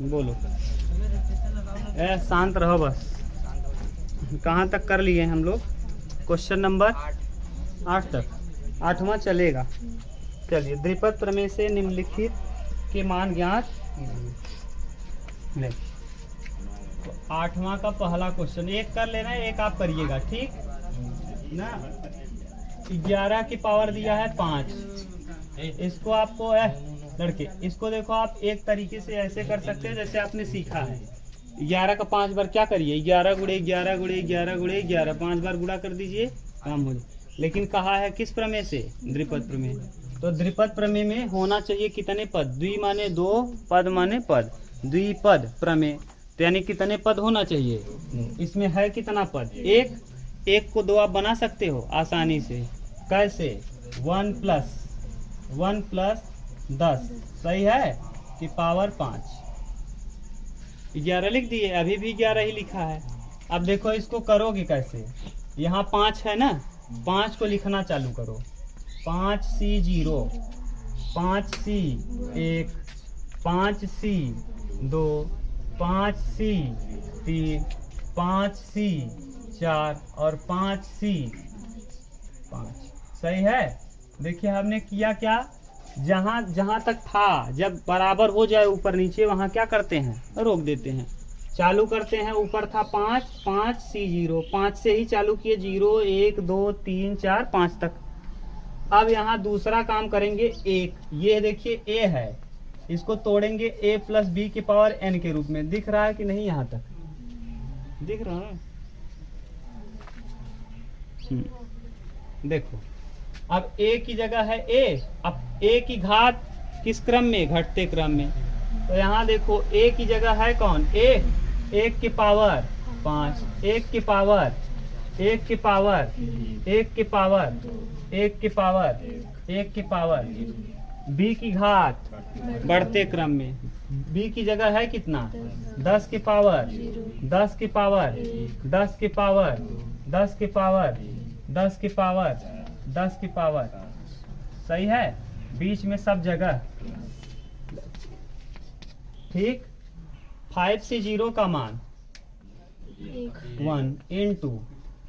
बोलो। शांत रहो बस। कहाँ तक कर लिए हम लोग? क्वेश्चन नंबर 8 तक। 8वां चलेगा। चलिए, द्विपद प्रमेय से निम्नलिखित के मान ज्ञात ले। तो 8वां का पहला क्वेश्चन एक कर लेना है, एक आप करिएगा, ठीक ना। 11 की पावर दिया है 5। इसको आपको लड़के, इसको देखो आप एक तरीके से ऐसे कर सकते हैं जैसे आपने सीखा है। 11 का 5 बार क्या करिए, 11 गुणे 11 गुणे 11 गुणे 11, 5 बार गुणा कर दीजिए, काम हो जाए। लेकिन कहा है किस प्रमेय से? द्विपद प्रमेय। तो द्विपद प्रमेय में होना चाहिए कितने पद? द्वि माने 2, पद माने पद, द्विपद प्रमेय। तो यानी कितने पद होना चाहिए? इसमें है कितना पद? एक को 2 आप बना सकते हो आसानी से। कैसे? 1 प्लस 10, सही है, कि पावर 5। 11 लिख दिए, अभी भी 11 ही लिखा है। अब देखो इसको करोगे कैसे? यहाँ 5 है ना, 5 को लिखना चालू करो। 5C 0, 5C 1, 5C 2, 5C 3, 5C 4 और 5C 5। सही है। देखिए हमने किया क्या, जहां तक था, जब बराबर हो जाए ऊपर नीचे वहां क्या करते हैं? रोक देते हैं। चालू करते हैं, ऊपर था 5C 0, 5 से ही चालू किए, 0 1 2 3 4 5 तक। अब यहाँ दूसरा काम करेंगे, एक, ये देखिए a है, इसको तोड़ेंगे a प्लस b की पावर n के रूप में। दिख रहा है कि नहीं? यहाँ तक दिख रहा है? देखो, अब a की जगह है a, अब a की घात किस क्रम में? घटते क्रम में। तो यहाँ देखो a की जगह है कौन? a, 1 की पावर 5, 1 की पावर 1 की पावर 1 की पावर 1 की पावर 1 की पावर, b की घात बढ़ते क्रम में। b की जगह है कितना? 10 की पावर 10 की पावर 10 की पावर 10 की पावर 10 की पावर 10 की पावर, सही है, बीच में सब जगह, ठीक। 5C 0 का मान 1 इंटू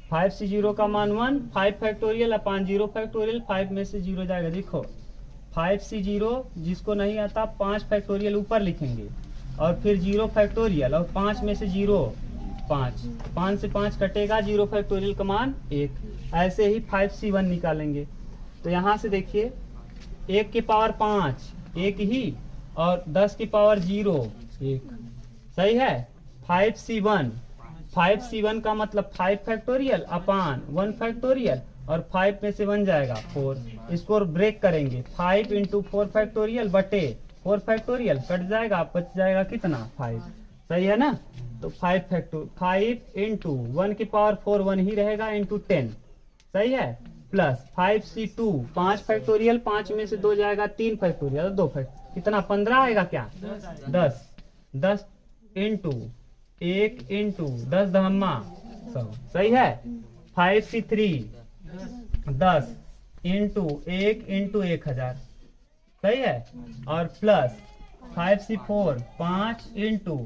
5C 0 का मान 1, 5 फैक्टोरियल अपान 0 फैक्टोरियल, 5 में से 0 जाएगा। देखो 5C 0, जिसको नहीं आता 5 फैक्टोरियल ऊपर लिखेंगे और फिर 0 फैक्टोरियल, और 5 में से 0 5 से 5 कटेगा, 0 फैक्टोरियल का मान 1। ऐसे ही 5C 1 निकालेंगे। तो यहाँ से देखिए 1 की पावर 5 1 ही, और 10 की पावर 0 1, सही है। 5C 1 का मतलब 5 फैक्टोरियल अपान 1 फैक्टोरियल, और 5 में से 1 जाएगा 4। इसको ब्रेक करेंगे, 5 इंटू 4 फैक्टोरियल बटे 4 फैक्टोरियल, कट जाएगा, बच जाएगा कितना? 5, सही है ना। तो 5 इंटू 1 की पावर 4 1 ही रहेगा, इंटू 10, सही है, प्लस 5C 2, 5 फैक्टोरियल, 5 में से 2 जाएगा, 3 फैक्टोरियल 2 फैक्टोरियल, कितना? 15 आएगा क्या? 10 इंटू 1 इंटू 10 दहम्मा 100, सही है। 5C 3 10 इंटू 1 इंटू 1000, सही है, और प्लस 5C 4 5 इंटू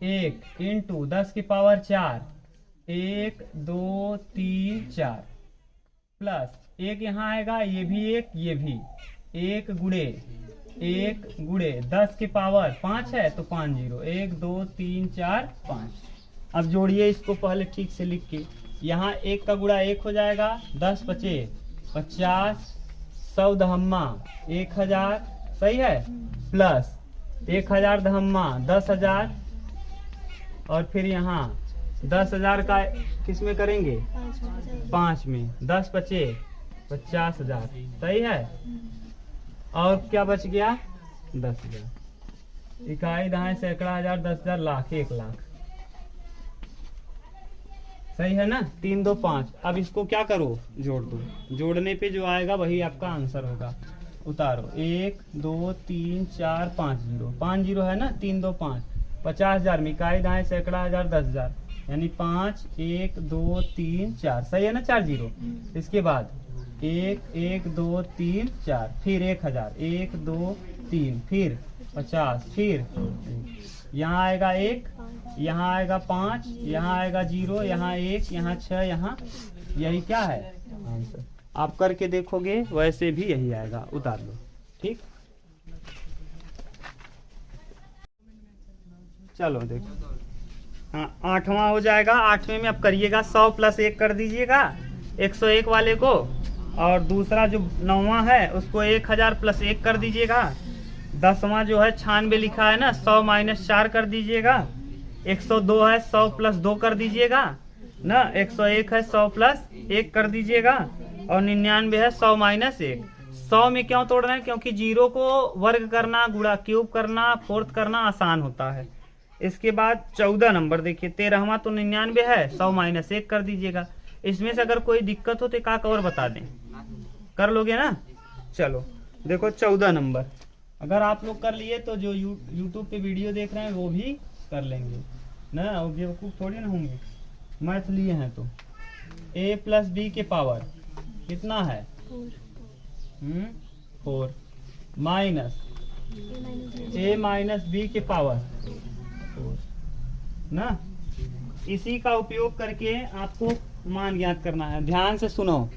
1 इंटू 10 की पावर 4, 1 2 3 4, प्लस 1 यहाँ आएगा, ये भी 1, ये भी 1 गुणे 10 की पावर 5 है, तो 5 0, 1 2 3 4 5। अब जोड़िए इसको पहले ठीक से लिख के, यहाँ 1 का गुणा 1 हो जाएगा, 10 बचे 50, 100 दहम्मा 1000, सही है, प्लस 1000 दहम्मा 10,000, और फिर यहाँ 10,000 का किस में करेंगे? 5 में, 10 बचे 50,000, सही है। और क्या बच गया? 10,000। इकाई दहाई सैकड़ा हजार 10,000 लाख 1 लाख, सही है ना। 3 2 5। अब इसको क्या करो? जोड़ दो। जोड़ने पे जो आएगा वही आपका आंसर होगा। उतारो, 1 2 3 4 5 0, 5 0 है ना, 3 2 5, 50,000 में इकाई दहाई सैकड़ा हजार 10,000, यानी 5 1 2 3 4, सही है ना, 4 0। इसके बाद 1 1 2 3 4, फिर 1000, 1 2 3, फिर 50, फिर यहाँ आएगा 1, यहाँ आएगा 5, यहाँ आएगा 0, यहाँ 1, यहाँ 6, यहाँ, यही क्या है आंसर। आप करके देखोगे वैसे भी यही आएगा, उतार लो। ठीक, चलो देखो, हाँ 8वां हो जाएगा। 8वें में अब करिएगा 100 + 1 कर दीजिएगा 101 वाले को, और दूसरा जो 9वां है उसको 1000 + 1 कर दीजिएगा। 10वां जो है 96 लिखा है ना, 100 - 4 कर दीजिएगा। 102 है 100 + 2 कर दीजिएगा ना। 101 है 100 + 1 कर दीजिएगा, और 99 है 100 - 1। 100 में क्यों तोड़ रहे हैं? क्योंकि 0 को वर्ग करना, गुणा क्यूब करना, फोर्थ करना आसान होता है। इसके बाद 14 नंबर देखिए, 13वां तो 99 है, 100 - 1 कर दीजिएगा। इसमें से अगर कोई दिक्कत हो तो एक और बता दें, कर लोगे ना। चलो देखो 14 नंबर, अगर आप लोग कर लिए तो जो यूट्यूब पे वीडियो देख रहे हैं वो भी कर लेंगे ना, वो बेवकूफ़ थोड़ी ना होंगे, मैथ लिए हैं तो। a + b के पावर कितना है? 4 माइनस a - b के पावर 4 ना। इसी का उपयोग करके आपको मान ज्ञात करना है। ध्यान से सुनो,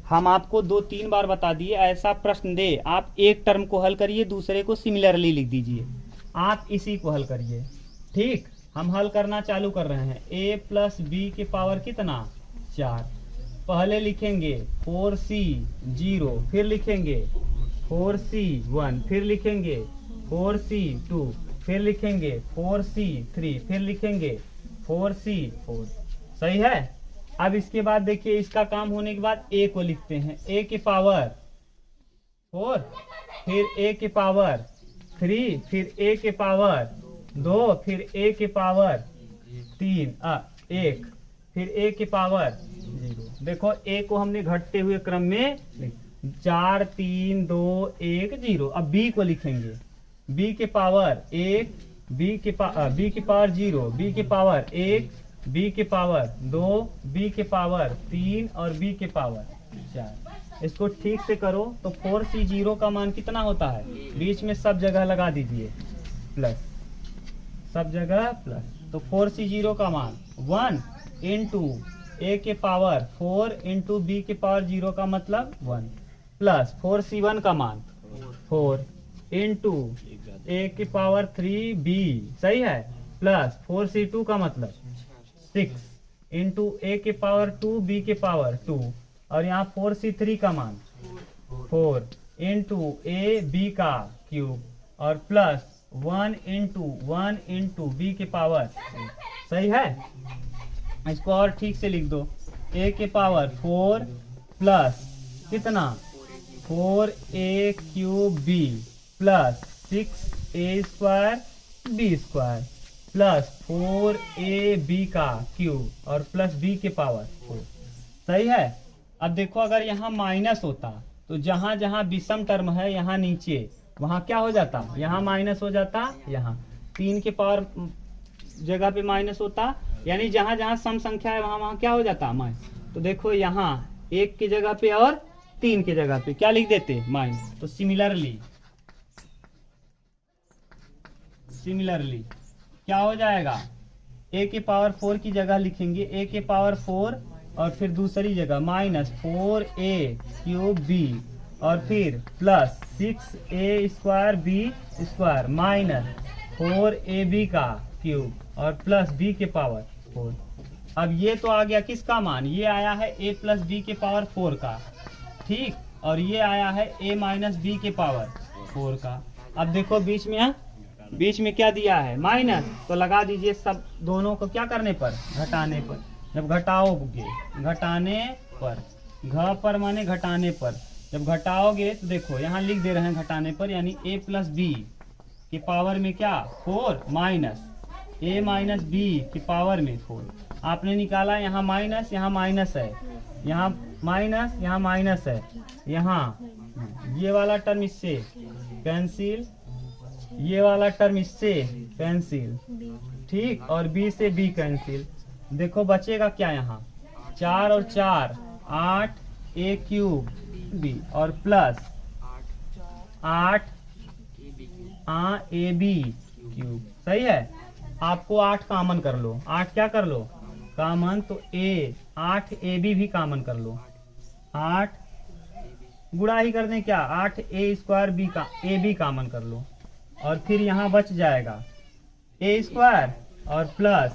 हम आपको 2-3 बार बता दिए, ऐसा प्रश्न दे आप एक टर्म को हल करिए, दूसरे को सिमिलरली लिख दीजिए, आप इसी को हल करिए। ठीक, हम हल करना चालू कर रहे हैं। a + b के पावर कितना? 4। पहले लिखेंगे 4c 0, फिर लिखेंगे 4c 1, फिर लिखेंगे 4c 2, फिर लिखेंगे 4c 3, फिर लिखेंगे 4c 4। सही है। अब इसके बाद देखिए, इसका काम होने के बाद a को लिखते हैं। a के पावर 4, फिर a के पावर 3, फिर a के पावर 2, फिर a के पावर 3 1, फिर a के पावर 0। देखो a को हमने घटते हुए क्रम में 4 3 2 1 0। अब b को लिखेंगे, b के पावर 1, b के पावर 0, b के पावर 1, b के पावर 2, b के पावर 3 और b के पावर 4। इसको ठीक से करो तो 4c 0 का मान कितना होता है? बीच में सब जगह लगा दीजिए प्लस, सब जगह प्लस। तो 4c 0 का मान 1 × a के पावर 4 × b के पावर 0 का मतलब 1, प्लस 4c 1 का मान 4 × a के पावर 3b, सही है, प्लस 4c 2 का मतलब 6 × a के पावर 2 b के पावर 2, और यहाँ 4c 3 का मान 4 × a b का क्यूब, और प्लस 1 × b के पावर। सही है। इसको और ठीक से लिख दो, a के पावर 4 प्लस कितना 4a³ b plus 6a² b² plus 4ab का क्यूब और प्लस b के पावर 4। सही है। अब देखो, अगर यहाँ माइनस होता तो जहाँ जहाँ विषम टर्म है यहाँ नीचे, वहाँ क्या हो जाता? यहाँ माइनस हो जाता, यहाँ 3 के पावर जगह पे माइनस होता, यानी जहाँ जहाँ सम संख्या है वहाँ वहाँ क्या हो जाता? माइनस। तो देखो यहाँ 1 की जगह पे और 3 की जगह पे क्या लिख देते? माइनस। तो सिमिलरली क्या हो जाएगा? a के पावर 4 की जगह लिखेंगे a के पावर 4, और फिर दूसरी जगह माइनस 4a³ b, और फिर plus 6a² b² minus 4ab का क्यूब और प्लस b के पावर 4। अब ये तो आ गया किसका मान? ये आया है a + b के पावर 4 का, ठीक, और ये आया है a - b के पावर 4 का। अब देखो बीच में क्या दिया है? माइनस, तो लगा दीजिए सब दोनों को क्या करने पर? घटाने पर। जब घटाओगे, घटाने पर, घ पर माने घटाने पर, जब घटाओगे तो देखो यहाँ लिख दे रहे हैं घटाने पर, यानी a + b के पावर में क्या 4 माइनस a - b के पावर में 4। आपने निकाला, यहाँ माइनस है, यहाँ माइनस, यहाँ माइनस है, यहाँ ये वाला टर्म इससे कैंसिल, ये वाला टर्म इससे कैंसिल, ठीक, और b से b कैंसिल। देखो बचेगा क्या? यहाँ 4 और 4 8a³ b और प्लस 8 ए बी क्यूब। सही है। आपको 8 कॉमन कर लो, 8 क्या कर लो कॉमन, तो 8 ए बी भी कॉमन कर लो, 8 गुणा ही कर दें क्या, 8 ए स्क्वायर बी का ए बी कॉमन कर लो, और फिर यहाँ बच जाएगा ए स्क्वायर और प्लस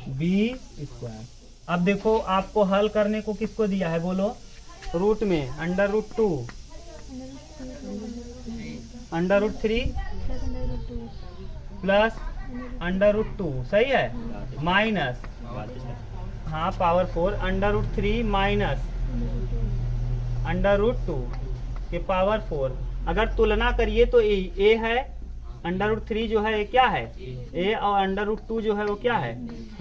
बी स्क्वायर। अब देखो आपको हल करने को किसको दिया है बोलो, रूट में √2 √3 प्लस √2। सही है। माइनस, हाँ पावर 4 √3 माइनस √2 के पावर 4। अगर तुलना करिए तो ए है, √3 जो है ये क्या है ए, और √2 जो है वो क्या है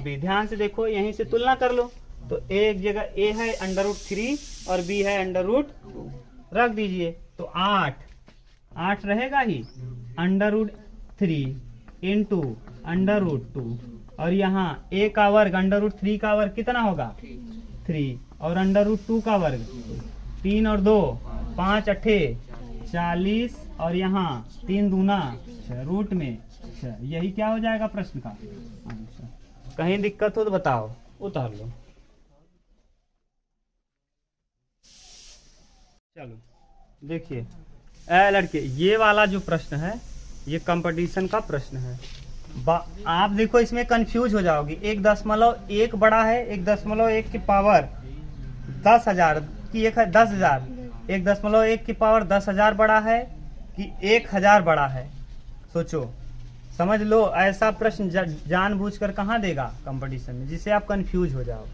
बी। ध्यान से देखो, यहीं से तुलना कर लो, तो एक जगह ए है √3 और बी है √2, रख दीजिए तो 8 रहेगा ही, √3 इंटू √2, और यहाँ ए का वर्ग √3 का वर्ग कितना होगा 3, और √2 का वर्ग 3 और 2 5 8 40, और यहाँ 3 दूना 6 रूट में 6। यही क्या हो जाएगा प्रश्न का आंसर। कहीं दिक्कत हो तो बताओ, उतार लो। चलो देखिए लड़के, ये वाला जो प्रश्न है ये कंपटीशन का प्रश्न है। आप देखो इसमें कंफ्यूज हो जाओगी, 1.1 बड़ा है 1.1 की पावर 10,000 की 10,000, 1.1 की पावर 10,000 बड़ा है कि 1,000 बड़ा है। सोचो, समझ लो, ऐसा प्रश्न जानबूझकर कहाँ देगा कंपटीशन में, जिससे आप कंफ्यूज हो जाओ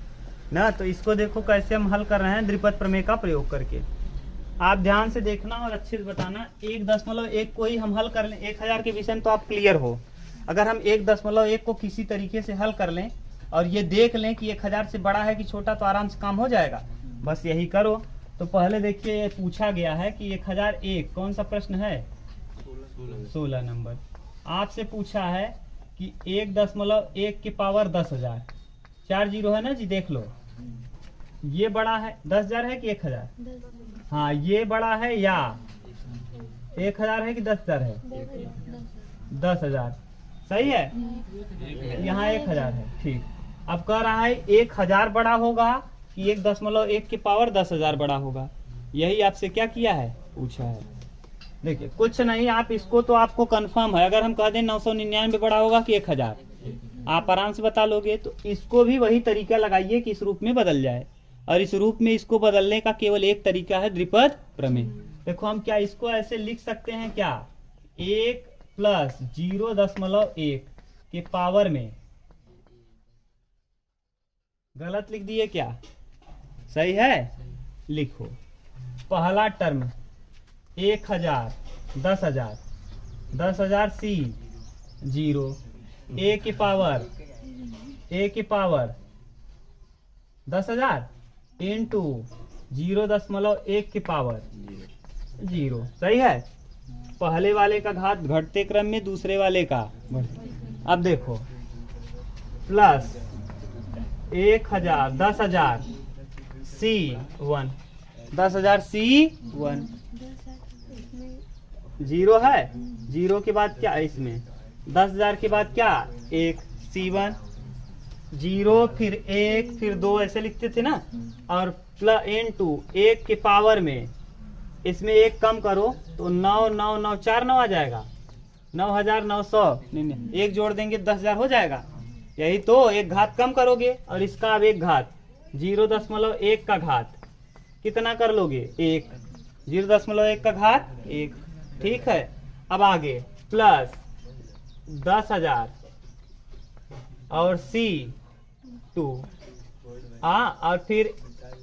ना। तो इसको देखो कैसे हम हल कर रहे हैं द्विपद प्रमेय का प्रयोग करके। आप ध्यान से देखना और अच्छे से बताना। 1.1 को ही हम हल कर लें, 1,000 के विषय में तो आप क्लियर हो। अगर हम 1.1 को किसी तरीके से हल कर लें और ये देख लें कि 1,000 से बड़ा है कि छोटा, तो आराम से काम हो जाएगा। बस यही करो। तो पहले देखिए ये पूछा गया है कि 1,001 कौन सा प्रश्न है 16 नंबर। आपसे पूछा है कि 1.1 की पावर 10,000, 4 जीरो है ना जी, देख लो ये बड़ा है 10,000 है कि 1,000, हाँ ये बड़ा है या 1,000 है कि 10,000 है 10,000। सही है, यहाँ 1,000 है। ठीक, अब कह रहा है 1,000 बड़ा होगा कि 1.1 की पावर 10,000 बड़ा होगा। यही आपसे क्या किया है पूछा है। देखिए कुछ नहीं, आप इसको तो आपको कंफर्म है। अगर हम कह दें 999 बड़ा होगा कि 1,000, आप आराम से बता लोगे। तो इसको भी वही तरीका लगाइए कि इस रूप में बदल जाए, और इस रूप में इसको बदलने का केवल एक तरीका है द्विपद प्रमेय। देखो हम क्या इसको ऐसे लिख सकते हैं क्या, 1 + 0.1 के पावर में, गलत लिख दिए क्या, सही है, लिखो। पहला टर्म 1,000 10,000 10,000 C 0, a की पावर 10,000 इंटू 0.1 की पावर 0। सही है। पहले वाले का घात घटते क्रम में, दूसरे वाले का बढ़ते। अब देखो प्लस 1,000 10,000 C1, 10,000 C1 0 है, 0 के बाद क्या है इसमें, 10,000 के बाद क्या 1 C1 0, फिर 1 फिर 2 ऐसे लिखते थे ना, और प्लस इंटू 1 के पावर में, इसमें 1 कम करो तो 9 9 9 4 9 आ जाएगा, 9,900। नहीं, 1 जोड़ देंगे 10,000 हो जाएगा। यही तो, एक घात कम करोगे और इसका अब एक घात 0.1 का घात कितना कर लोगे 1, 0.1 का घात 1। ठीक है। अब आगे प्लस 10,000 और C2 और फिर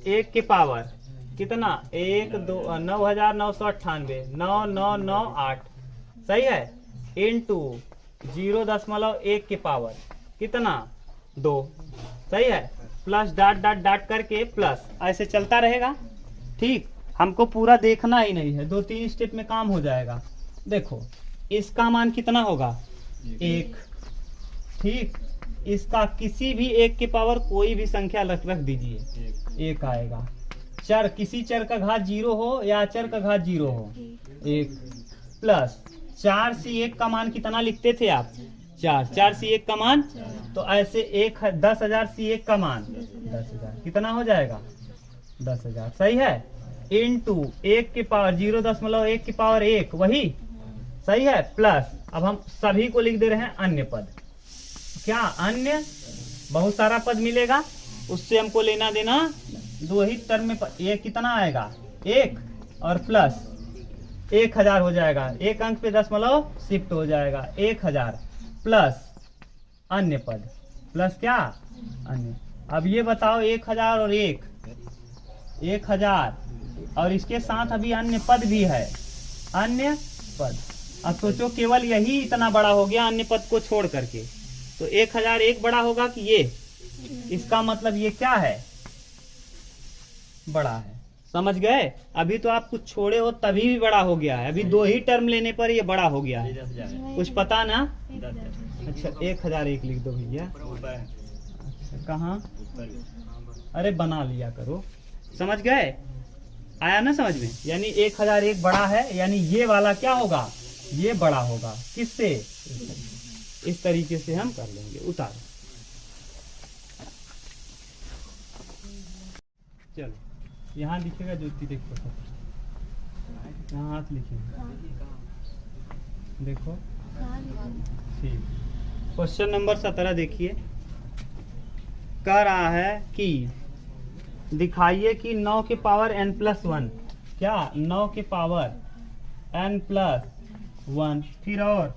1 की पावर कितना 1 2 9,998 9,998। सही है, इंटू 0.1 की पावर कितना 2। सही है, प्लस डॉट डॉट डॉट करके प्लस ऐसे चलता रहेगा। ठीक, हमको पूरा देखना ही नहीं है, 2-3 स्टेप में काम हो जाएगा। देखो इसका मान कितना होगा 1। ठीक, इसका किसी भी 1 की पावर कोई भी संख्या रख दीजिए 1 आएगा। किसी चर का घात 0 हो या अचर का घात 0 हो 1, प्लस 4 से 1 का मान कितना लिखते थे आप? 4। 4 से 1 का मान, तो ऐसे 10,000 से 1 का मान 10,000 कितना हो जाएगा? 10,000। सही है। इंटू 1 की पावर 0.1 की पावर 1, वही सही है, प्लस अब हम सभी को लिख दे रहे हैं अन्य पद। क्या अन्य? बहुत सारा पद मिलेगा, उससे हमको लेना देना 2 ही टर्म में। ये कितना आएगा? 1 और प्लस 1,000 हो जाएगा। 1 अंक पे दशमलव शिफ्ट हो जाएगा। 1,000 प्लस अन्य पद, प्लस क्या? अन्य। अब ये बताओ 1,000 और 1,000 और इसके साथ अभी अन्य पद भी है, अन्य पद। अब सोचो केवल यही इतना बड़ा हो गया अन्य पद को छोड़ करके, तो 1,000 एक बड़ा होगा कि ये? इसका मतलब ये क्या है? बड़ा है। समझ गए? अभी तो आप कुछ छोड़े हो तभी भी बड़ा हो गया है, अभी 2 ही टर्म लेने पर ये बड़ा हो गया है। कुछ पता ना? अच्छा 1,001 लिख दो भैया। अच्छा कहाँ? अरे बना लिया करो। समझ गए? आया ना समझ में? यानी 1,001 बड़ा है, यानी ये वाला क्या होगा? ये बड़ा होगा। किससे? इस तरीके से हम कर लेंगे। उतारो। चलो यहाँ लिखेगा ज्योति, देखो यहाँ हाथ लिखेगा, देखो ठीक। क्वेश्चन नंबर 17 देखिए, कह रहा है कि दिखाइए कि 9 के पावर n+1, क्या 9 के पावर n+1, फिर और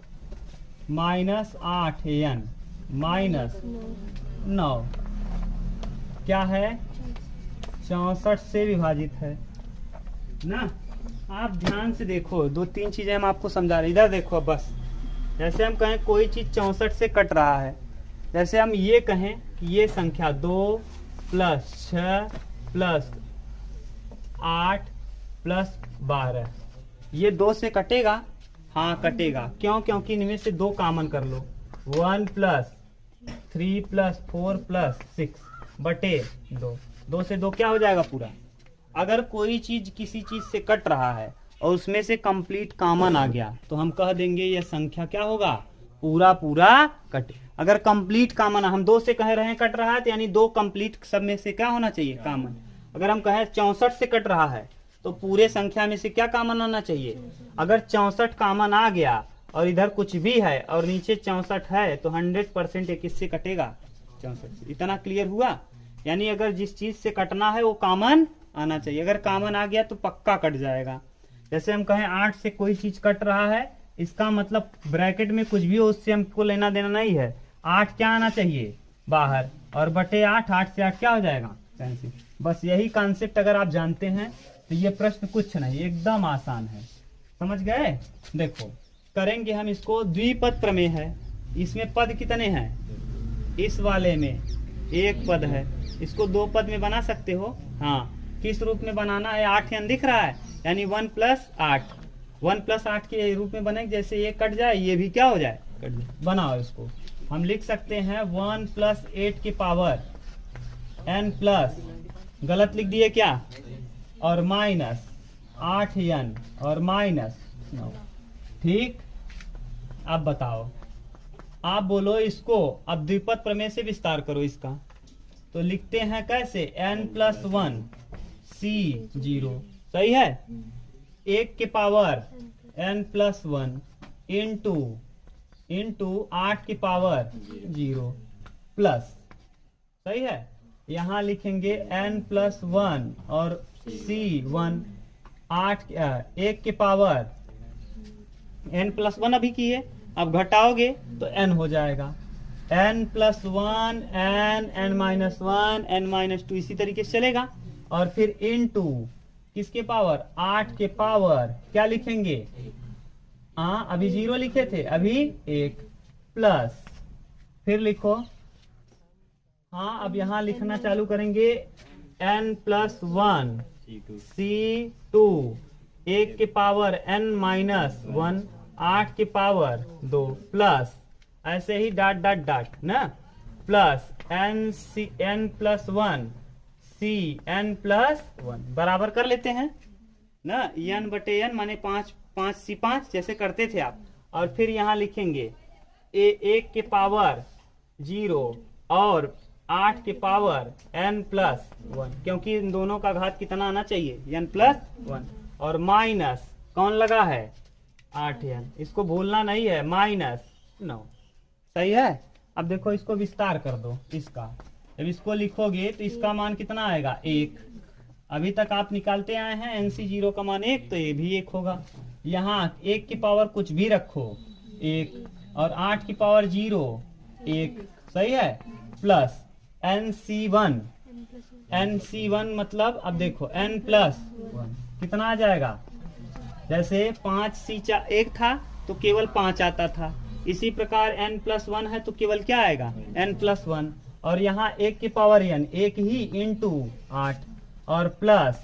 -8n -9 क्या है? 64 से विभाजित है ना। आप ध्यान से देखो, 2-3 चीजें हम आपको समझा रहे। इधर देखो बस, जैसे हम कहें कोई चीज 64 से कट रहा है, जैसे हम ये कहें कि ये संख्या 2 + 6 + 8 + 12, ये 2 से कटेगा? हाँ कटेगा। क्यों? क्योंकि इनमें से 2 कॉमन कर लो। 1 + 3 + 4 + 6 बटे 2। 2 से 2 क्या हो जाएगा? पूरा। अगर कोई चीज किसी चीज से कट रहा है और उसमें से कंप्लीट कॉमन आ गया, तो हम कह देंगे यह संख्या क्या होगा? पूरा कटे। अगर कंप्लीट कॉमन, हम 2 से कह रहे हैं कट रहा है, तो यानी 2 कंप्लीट सब में से क्या होना चाहिए? कॉमन। अगर हम कहें 64 से कट रहा है, तो पूरे संख्या में से क्या कॉमन आना चाहिए? अगर 64 कॉमन आ गया और इधर कुछ भी है और नीचे 64 है, तो 100% ये किससे कटेगा? 64 से। इतना क्लियर हुआ? यानी अगर जिस चीज से कटना है वो कॉमन आना चाहिए। अगर कॉमन आ गया तो पक्का कट जाएगा। जैसे हम कहें 8 से कोई चीज कट रहा है, इसका मतलब ब्रैकेट में कुछ भी हो उससे हमको लेना देना नहीं है। 8 क्या आना चाहिए? बाहर, और बटे 8, 8 से 8 क्या हो जाएगा? कैंसिल। बस यही कॉन्सेप्ट अगर आप जानते हैं तो ये प्रश्न कुछ नहीं, एकदम आसान है। समझ गए? देखो करेंगे हम इसको। द्विपद प्रमेय है, इसमें पद कितने हैं? इस वाले में 1 पद है, इसको 2 पद में बना सकते हो। हाँ, किस रूप में बनाना है? 8n दिख रहा है, यानी 1 + 8, 1 + 8 के रूप में बने। जैसे ये कट जाए, ये भी क्या हो जाए? कट जाए। बनाओ इसको। हम लिख सकते हैं 1 + 8 की पावर n+, गलत लिख दिए क्या? और -8n और -9। ठीक। अब बताओ, आप बोलो इसको। अब द्विपद प्रमेय से विस्तार करो इसका, तो लिखते हैं कैसे? n+1 C0। सही है। 1 के पावर n+1 इंटू 8 की पावर 0 प्लस। सही है। यहाँ लिखेंगे n+1 और C1, 1 के पावर n+1 अभी की है, अब घटाओगे तो n हो जाएगा। n+1 n-1 n-2 इसी तरीके से चलेगा। और फिर इंटू किसके पावर? 8 के पावर क्या लिखेंगे? अभी 0 लिखे थे, अभी 1 प्लस, फिर लिखो। अब यहाँ लिखना चालू करेंगे n+1 C2, 1 के पावर n-1, 8 के पावर 2 प्लस, ऐसे ही डॉट ना, प्लस n+1 n+1 बराबर कर लेते हैं ना। n/n माने 5 5 C5 जैसे करते थे आप। और फिर यहाँ लिखेंगे 1 के पावर 0 और 8 के पावर n+1, क्योंकि इन दोनों का घात कितना आना चाहिए n+1, और माइनस कौन लगा है 8n, इसको भूलना नहीं है, -9। सही है। अब देखो इसको विस्तार कर दो इसका, जब इसको लिखोगे तो इसका मान कितना आएगा 1। अभी तक आप निकालते आए हैं NC0 का मान 1, तो ये भी 1 होगा। यहाँ 1 की पावर कुछ भी रखो 1, और 8 की पावर 0 1, सही है, प्लस NC1 मतलब अब देखो n+1 कितना आ जाएगा, जैसे 5C 1 था तो केवल 5 आता था, इसी प्रकार n+1 है तो केवल क्या आएगा n+1, और यहाँ 1 की पावर n 1 ही इंटू 8, और प्लस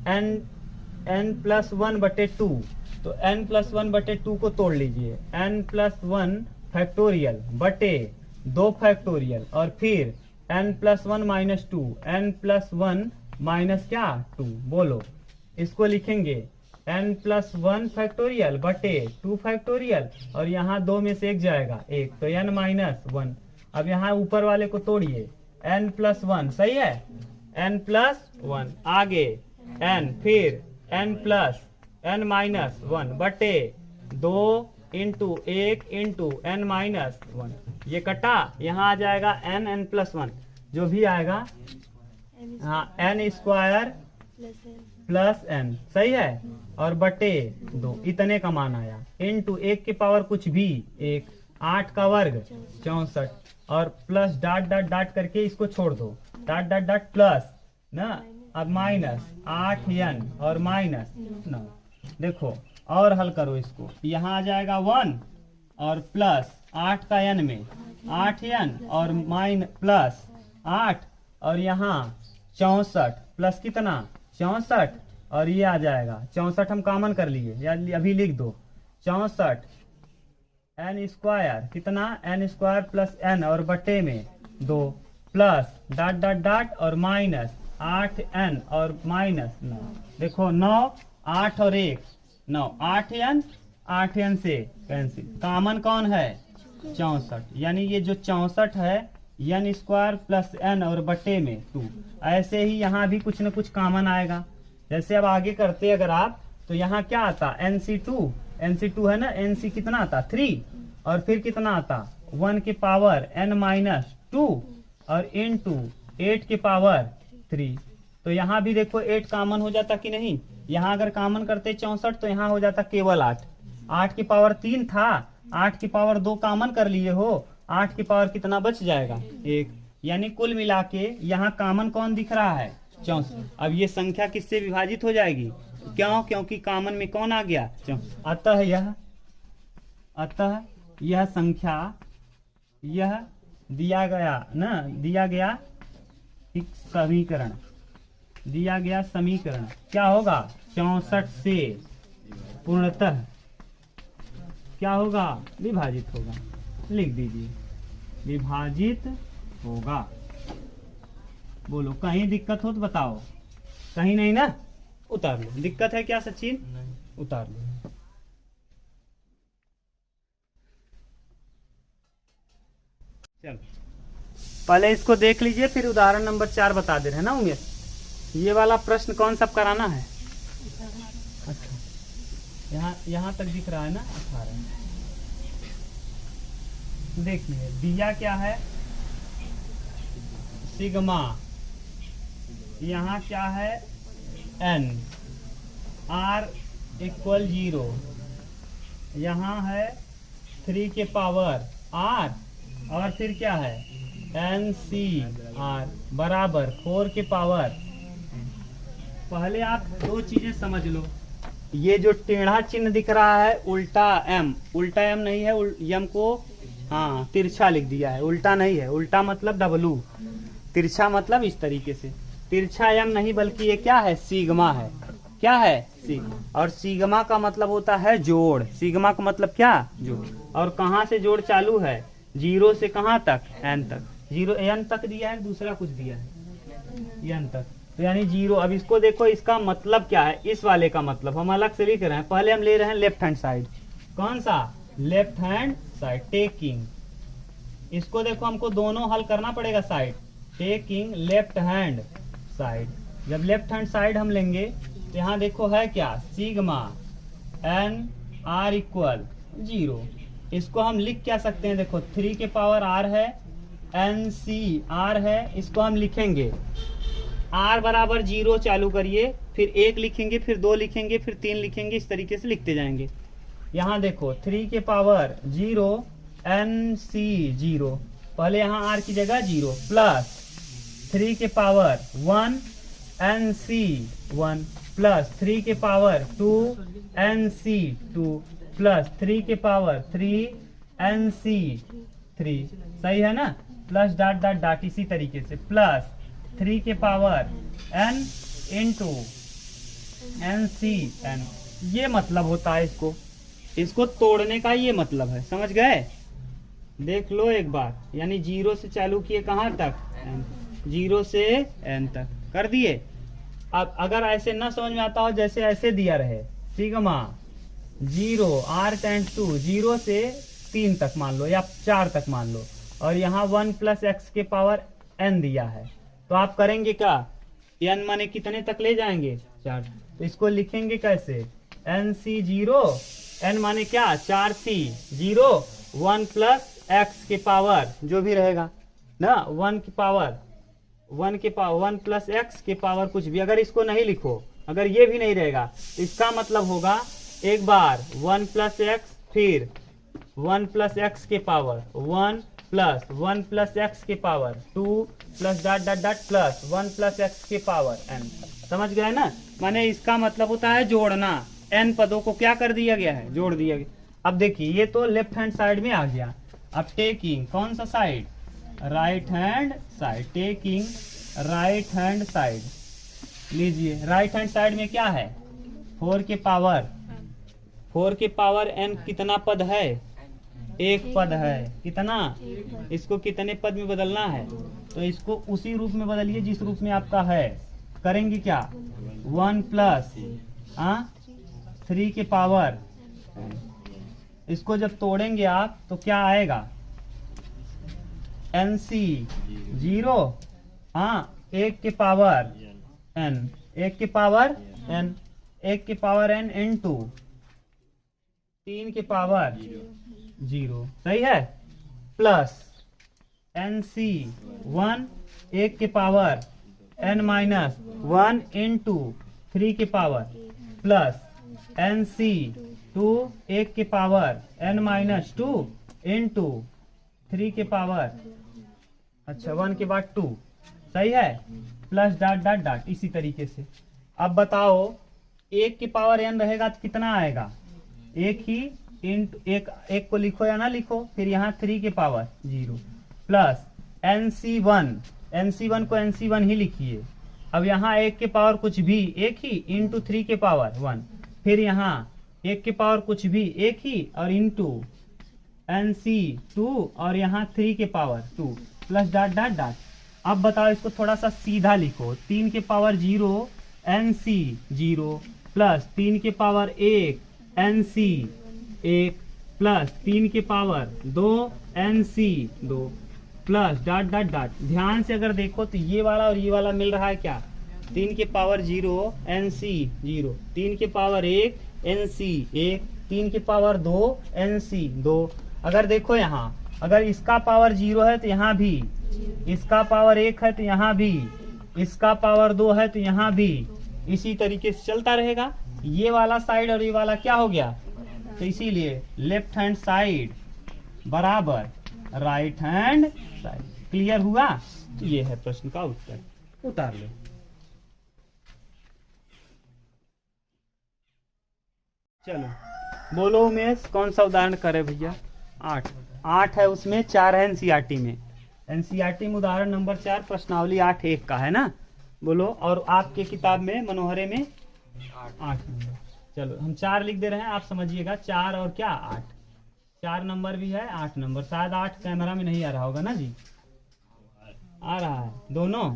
n+1/2, तो n+1/2 को तोड़ लीजिए, n+1 फैक्टोरियल बटे 2 फैक्टोरियल, और फिर n+1 - 2, n+1 माइनस क्या 2, बोलो इसको लिखेंगे n+1 फैक्टोरियल बटे 2 फैक्टोरियल, और यहाँ 2 में से 1 जाएगा 1, तो n-1। अब यहाँ ऊपर वाले को तोड़िए, n+1, सही है, n+1 आगे n, फिर n+n-1 बटे 2 इंटू 1 इंटू n-1, ये कटा, यहाँ आ जाएगा n+1 जो भी आएगा, हाँ n² प्लस n, सही है, और बटे 2, इतने का मान आया, इंटू 1 की पावर कुछ भी 1, 8 का वर्ग 64, और प्लस डॉट डॉट डॉट करके इसको छोड़ दो, डॉट डॉट डॉट प्लस ना, अब माइनस 8n और -9। देखो और हल करो इसको, यहाँ आ जाएगा 1 और प्लस 8 का n में 8n और प्लस 8, और यहाँ 64 प्लस कितना 64, और ये आ जाएगा 64 हम कॉमन कर लिए, या अभी लिख दो 64 n² कितना n² प्लस n और बटे में 2 प्लस डॉट डॉट डॉट और माइनस 8n और -9। देखो 9 8 और 1 9, 8n से कैंसिल, कॉमन कौन है 64, यानी ये जो 64 है n² प्लस n और बटे में 2। ऐसे ही यहाँ भी कुछ न कुछ कॉमन आएगा। जैसे अब आगे करते अगर आप, तो यहाँ क्या आता NC2 है ना, NC कितना आता 3, और फिर कितना आता 1 की पावर n-2 और इंटू 8 की पावर 3। तो यहाँ भी देखो 8 कॉमन हो जाता कि नहीं, यहाँ अगर कॉमन करते 64 तो यहाँ हो जाता केवल 8 की पावर 3 था, 8 की पावर 2 कॉमन कर लिए हो, 8 की पावर कितना बच जाएगा 1, यानी कुल मिला के यहाँ कॉमन कौन दिख रहा है 64। अब ये संख्या किससे विभाजित हो जाएगी, क्यों, क्योंकि कॉमन में कौन आ गया 64। अतः यह संख्या, यह दिया गया समीकरण क्या होगा 64 से पूर्णतः क्या होगा विभाजित होगा। लिख दीजिए विभाजित होगा। बोलो कहीं दिक्कत हो तो बताओ, कहीं नहीं ना, उतार लो। दिक्कत है क्या सचिन, उतार लो। चलो पहले इसको देख लीजिए, फिर उदाहरण नंबर 4 बता दे रहे हैं ना उमेश। ये वाला प्रश्न कौन सा कराना है, अच्छा यहाँ तक दिख रहा है ना 18। देखिए दिया क्या है सिग्मा, यहाँ क्या है n, r = 0, यहाँ है 3 के पावर r, और फिर क्या है NCR बराबर 4 के पावर। पहले आप दो चीजें समझ लो, ये जो टेढ़ा चिन्ह दिख रहा है उल्टा m नहीं है, m को हाँ तिरछा लिख दिया है, उल्टा नहीं है। उल्टा मतलब W, तिरछा मतलब इस तरीके से, तिरछा m नहीं बल्कि ये क्या है सिग्मा है। क्या है सिग्मा, और सिग्मा का मतलब होता है जोड़। सिग्मा का मतलब क्या जोड़, और कहाँ से जोड़ चालू है 0 से कहाँ तक n तक, 0 n तक दिया है, दूसरा कुछ दिया है n तक, तो यानी 0। अब इसको देखो, इसका मतलब क्या है, इस वाले का मतलब हम अलग से लिख रहे हैं। पहले हम ले रहे हैं लेफ्ट हैंड साइड, कौन सा लेफ्ट हैंड साइड, टेकिंग, इसको देखो हमको दोनों हल करना पड़ेगा side, taking left hand side. जब लेफ्ट हैंड साइड हम लेंगे तो यहाँ देखो है क्या, सिग्मा एन आर इक्वल 0। इसको हम लिख क्या सकते हैं, देखो 3 के पावर आर है, एन सी आर है, इसको हम लिखेंगे आर बराबर 0 चालू करिए, फिर 1 लिखेंगे, फिर 2 लिखेंगे, फिर 3 लिखेंगे, इस तरीके से लिखते जाएंगे। यहाँ देखो 3 के पावर 0 एन सी 0, पहले यहाँ आर की जगह 0 प्लस 3 के पावर 1 एन सी 1 प्लस 3 के पावर 2 एन सी 2 प्लस 3 के पावर 3 एन सी 3, सही है ना, प्लस डॉट डॉट डॉट, इसी तरीके से प्लस 3 के power n into n C n. ये मतलब होता है इसको तोड़ने का, ये मतलब है, समझ गए। देख लो एक बार, यानी 0 से चालू किए कहाँ तक, n, 0 से n तक कर दिए। अब अगर ऐसे ना समझ में आता हो, जैसे ऐसे दिया रहे सिग्मा 0 r टेंड्स टू 0 से 3 तक मान लो या 4 तक मान लो, और यहाँ 1 प्लस एक्स के पावर n दिया है, तो आप करेंगे क्या, n माने कितने तक ले जाएंगे, 4। तो इसको लिखेंगे कैसे, एन सी 0, n माने क्या 4c 0, 1 प्लस एक्स के पावर जो भी रहेगा ना, 1 प्लस एक्स के पावर कुछ भी। अगर इसको नहीं लिखो, अगर ये भी नहीं रहेगा, तो इसका मतलब होगा एक बार 1 प्लस एक्स, फिर 1 प्लस एक्स के पावर 1 प्लस एक्स के power 2 plus dot dot dot plus 1 plus x के पावर n। समझ गए ना, माने इसका मतलब होता है जोड़ना, n पदों को क्या कर दिया गया है, जोड़ दिया गया। अब देखिए ये तो लेफ्ट हैंड साइड में आ गया। अब टेकिंग कौन सा side, right hand side, taking right hand side लीजिए। राइट हैंड साइड में क्या है, 4 के पावर n कितना पद है, एक पद है, कितना, इसको कितने पद में बदलना है, तो इसको उसी रूप में बदलिए जिस रूप में आपका है। करेंगे क्या, 1 प्लस 3 के पावर, इसको जब तोड़ेंगे आप तो क्या आएगा, एन सी 0, 1 के पावर n, 1 के पावर n, 1 के पावर n इंटू 3 के पावर 0, सही है, प्लस एन सी 1, 1 के पावर n माइनस 1 इंटू 3 के पावर, प्लस एन सी 2, 1 के पावर n माइनस 2 इंटू 3 के पावर, अच्छा 1 के बाद 2, सही है, प्लस डॉट डॉट डॉट, इसी तरीके से। अब बताओ 1 के पावर n रहेगा तो कितना आएगा, एक ही इंटू एक को लिखो या ना लिखो, फिर यहाँ 3 के पावर 0 प्लस NC1 को NC1 ही लिखिए। अब यहाँ 1 के पावर कुछ भी एक ही इंटू 3 के पावर 1, फिर यहाँ 1 के पावर कुछ भी एक ही और इंटू NC2 और यहाँ 3 के power 2 plus dot dot dot. अब बताओ इसको थोड़ा सा सीधा लिखो, 3 के पावर 0 NC0 प्लस 3 के पावर 1 NC1 प्लस 3 के power 2 NC2 plus dot dot dot. ध्यान से अगर देखो तो ये वाला और ये वाला मिल रहा है क्या, 3 के पावर 0 NC0, 3 के पावर 1 NC1, 3 के पावर 2 NC2। अगर देखो यहाँ अगर इसका पावर 0 है तो यहाँ भी, इसका पावर 1 है तो यहाँ भी, इसका पावर 2 है तो यहाँ भी, इसी तरीके से चलता रहेगा। ये वाला साइड और ये वाला क्या हो गया, तो इसीलिए लेफ्ट हैंड साइड बराबर राइट हैंड साइड। क्लियर हुआ, तो ये है प्रश्न का उत्तर, उतार लो। चलो बोलो उमेश, कौन सा उदाहरण करे भैया, 8 है, उसमें 4 है एनसीईआरटी में। एनसीईआरटी में उदाहरण नंबर 4 प्रश्नावली 8(1) का है ना, बोलो। और आपके किताब में मनोहरे में 8 नंबर। चलो हम 4 लिख दे रहे हैं, आप समझिएगा 4 और क्या 8, 4 नंबर भी है 8 नंबर। शायद 8 कैमरा में नहीं आ रहा होगा ना जी, आ रहा है दोनों।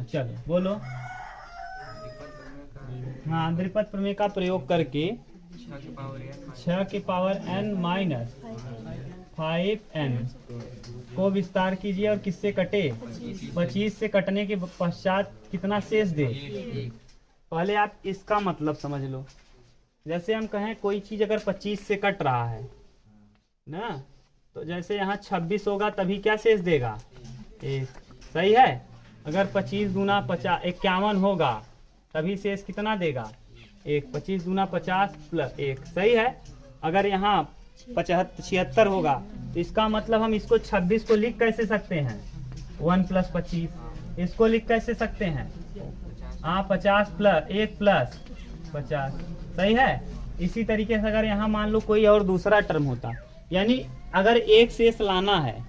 चलो बोलो। हाँ, द्विपद प्रमेय का प्रयोग करके 6 के पावर n माइनस 5n को विस्तार कीजिए और किससे कटे 25 से कटने के पश्चात कितना शेष दे। पहले आप इसका मतलब समझ लो। जैसे हम कहें कोई चीज अगर 25 से कट रहा है ना, तो जैसे यहाँ 26 होगा तभी क्या शेष देगा 1, सही है। अगर 25 दूना 50 51 होगा तभी शेष कितना देगा 1, 25 दूना 50 प्लस 1, सही है। अगर यहाँ 76 होगा तो इसका मतलब हम इसको 26 को लिख कैसे सकते हैं 1 प्लस 25, इसको लिख कैसे सकते हैं 50 प्लस 1 प्लस 50, सही है। इसी तरीके से अगर यहाँ मान लो कोई और दूसरा टर्म होता, यानी अगर एक शेष लाना है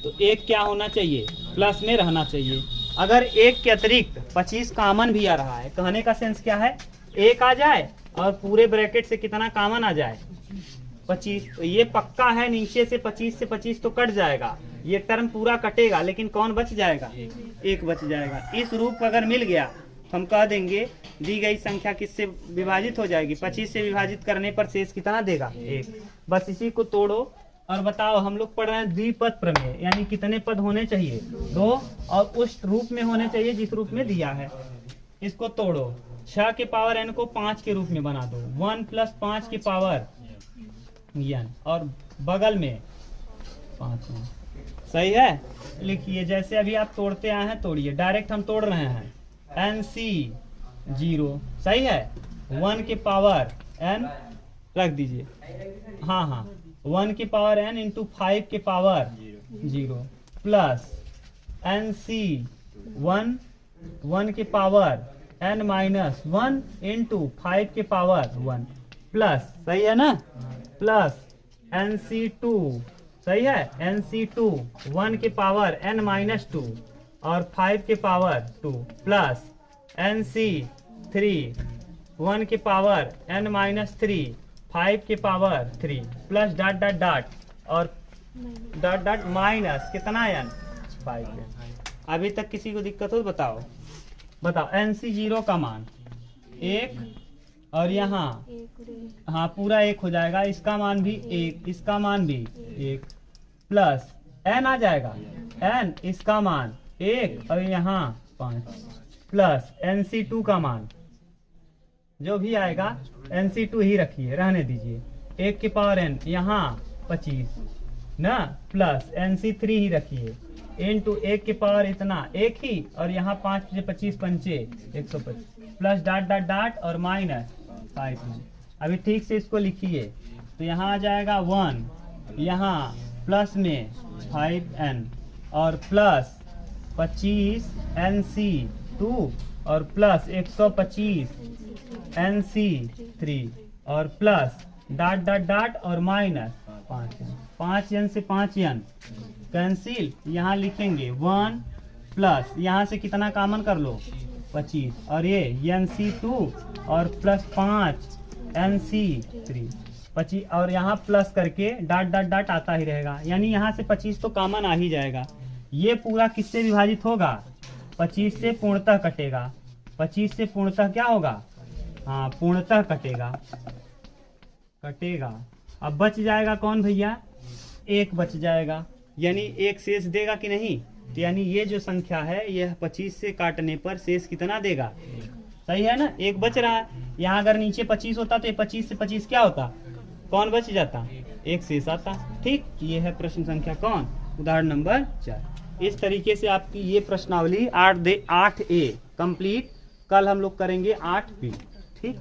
तो एक क्या होना चाहिए प्लस में रहना चाहिए। अगर एक के अतिरिक्त 25 कॉमन भी आ रहा है, कहने का सेंस क्या है 1 आ जाए और पूरे ब्रैकेट से कितना कॉमन आ जाए 25, तो ये पक्का है नीचे से 25 से 25 तो कट जाएगा, ये टर्म पूरा कटेगा, लेकिन कौन बच जाएगा 1 बच जाएगा। इस रूप अगर मिल गया तो हम कह देंगे दी गई संख्या किससे विभाजित हो जाएगी 25 से विभाजित करने पर शेष कितना देगा 1। बस इसी को तोड़ो और बताओ। हम लोग पढ़ रहे हैं द्विपद प्रमेय, यानी कितने पद होने चाहिए 2, और उस रूप में होने चाहिए जिस रूप में दिया है। इसको तोड़ो, 6 के पावर n को 5 के रूप में बना दो, 1 प्लस 5 की पावर n, और बगल में 5 n, सही है। लिखिए जैसे अभी आप तोड़ते आए हैं तोड़िए, डायरेक्ट हम तोड़ रहे हैं NC 0, सही है। 1 के पावर n रख दीजिए, हाँ 1 के पावर n इंटू 5 के पावर 0 प्लस NC 1 के पावर n माइनस 1 इंटू 5 के पावर 1 प्लस, सही है ना, प्लस NC2, सही है, NC2 1 के पावर n माइनस 2 और 5 के पावर 2 प्लस NC3 1 के पावर n माइनस 3 5 के power 3 plus dot dot dot और डॉट डॉट माइनस कितना n 5। अभी तक किसी को दिक्कत हो तो बताओ NC0 का मान 1 और यहाँ हाँ पूरा 1 हो जाएगा, इसका मान भी 1, इसका मान भी 1 प्लस n आ जाएगा n, इसका मान 1 और यहाँ 5 प्लस NC2 का मान जो भी आएगा NC2 ही रखिए, रहने दीजिए, 1 के पावर n यहाँ 25 ना, प्लस NC3 ही रखिए इंटू 1 के पावर इतना 1 ही और यहाँ 5 से 25 पंचे 125 प्लस डॉट डॉट डॉट और माइनस 5। अभी ठीक से इसको लिखिए तो यहाँ आ जाएगा 1, यहाँ प्लस में 5n और प्लस 25 NC2 और प्लस 125 NC3 और प्लस डॉट डॉट डॉट और माइनस 5n से 5n कैंसिल, यहाँ लिखेंगे 1 प्लस यहाँ से कितना कॉमन कर लो 25 और ये NC2 और प्लस 5 NC3 25 और यहाँ प्लस करके डॉट डॉट डॉट आता ही रहेगा, यानी यहाँ से 25 तो कॉमन आ ही जाएगा। ये पूरा किससे विभाजित होगा 25 से पूर्णतः कटेगा, 25 से पूर्णतः क्या होगा हाँ पूर्णतः कटेगा। अब बच जाएगा कौन भैया 1 बच जाएगा, यानी 1 शेष देगा कि नहीं, तो यानी ये जो संख्या है यह 25 से काटने पर शेष कितना देगा, सही है ना, 1 बच रहा है। यहाँ अगर नीचे 25 होता तो 25 से 25 क्या होता, कौन बच जाता 1 शेष आता। ठीक, ये है प्रश्न संख्या कौन उदाहरण नंबर 4। इस तरीके से आपकी ये प्रश्नावली 8A कंप्लीट। कल हम लोग करेंगे 8B। ठीक।